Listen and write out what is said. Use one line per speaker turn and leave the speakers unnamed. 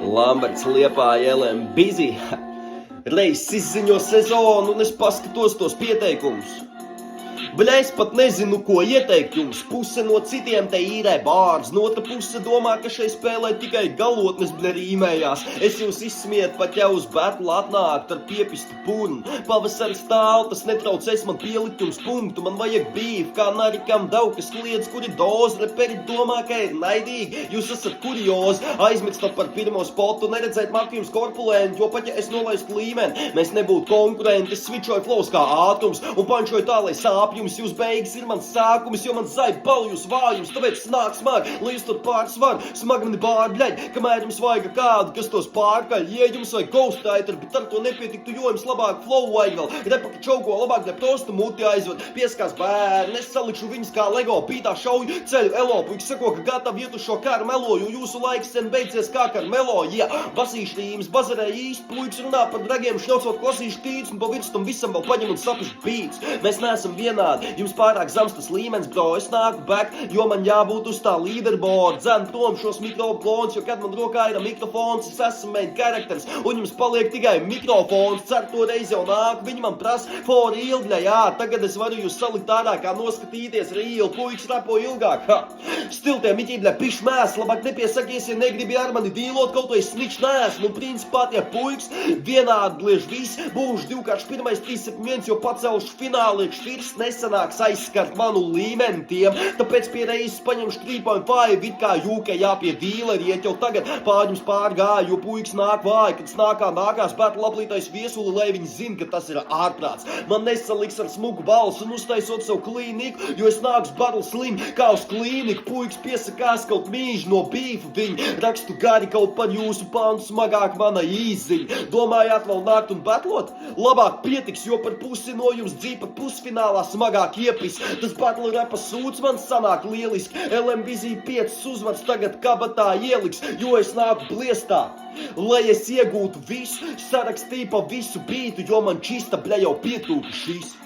Lamberts Liepāja LM Busy. Reiz izziņo sezonu un es paskatos tos pieteikumus. Bļa, es pat nezinu, ko ieteikt jums. Puse no citiem te īrē bārdus, no otra puse domā, ka šeit spēlē tikai galotnes, bļa, rīmējās. Es jūs izsmietu, pat jau uz batlu atnākt ar piepistu purnu. Pavasari stāv, tas netraucēs man pielikt jums punktu. Man vajag bīv, kā narikam daukas kliedz, kuri dozi, reperi domā, ka ir naidīgi. Jūs esat kuriozi, aizmirstat par pirmo spotu, neredzēt markījums korpulēni, jo pat ja es nolaistu līmeni, mēs nebūtu konkurenti. Es switchoju flows kā ātrums un pančoju tā, lai sāpju. Jūs beigas ir mans sākums, jo man zai bal jūs vājums, tāpēc snāk smagi, lai jūs tur pārsvaru, smagi mani bāri, bļaļ, kamēr jums vajag kādu, kas tos pārkaļ, ja jums vajag ghostwriter, bet ar to nepietiktu, jo jums labāk flow vajag vēl, repaka čauko, labāk ne prostu muti aizved, pieskās bērni, es salikšu viņus kā Lego, pītā šauju, ceļu elo, puiks sako, ka gatavi iet uz šo karu melo, jo jūsu laiks sen beidzies kā karmelo, jā, basīšu rīmes, bazarēja īsti, puiks runā par dragiem, šņaucot klasīšu tīts, un pa virstam visam vēl paņem un sapušu beats, mēs neesam vienādi. Jums pārāk zems tas līmenis, bro, es nāku back, jo man jābūt uz tā leaderboard. Dzem tom šos mikroplons, jo kad man rokā ir mikrofons, es esmu main characters, un jums paliek tikai mikrofons. Cer to reiz jau nāk, viņi man prasa for real, bļa, jā, tagad es varu jūs salikt ārā, kā noskatīties real, puiks rapo ilgāk, ha. Stiltie miķī, bļa, piš mēs, labāk nepiesakies, ja negribi ar mani dīlot, kaut vai sničs neesmu, un principā tie puiks vienādi gliež visi, būšu 2x1, 371, jo pacelšu fināli, švirs nesanāks aizskart manu līmeni tiem, tāpēc pie reizes paņemšu 3.5, it kā jūka jāpie dīleri, iet jau tagad pārņums pārgāja, jo puiks nāk vāji, kad snākā nākās battle aplītais viesuli, lai viņi zina, ka tas ir ārprāts. Man nesaliks ar smuku balsu un uztaisot savu klīniku, jo es nāks battle slim, kā uz klīniku, puiks piesakās kaut mīži no bīfu viņi, rakstu gari kaut par jūsu pānu smagāk mana īziņa. Domājāt vēl nākt un batlot? Labāk pietiks, jo par pusi no jums dzīpa pusfinālā smagāk iepis. Tas battle rapa sūds man sanāk lieliski. LM Busy 5 uzvars tagad kabatā ieliks, jo es nāku bliestā. Lai es iegūtu visu, sarakstīju pa visu bītu, jo man čista, bļa, jau pietūka šīs.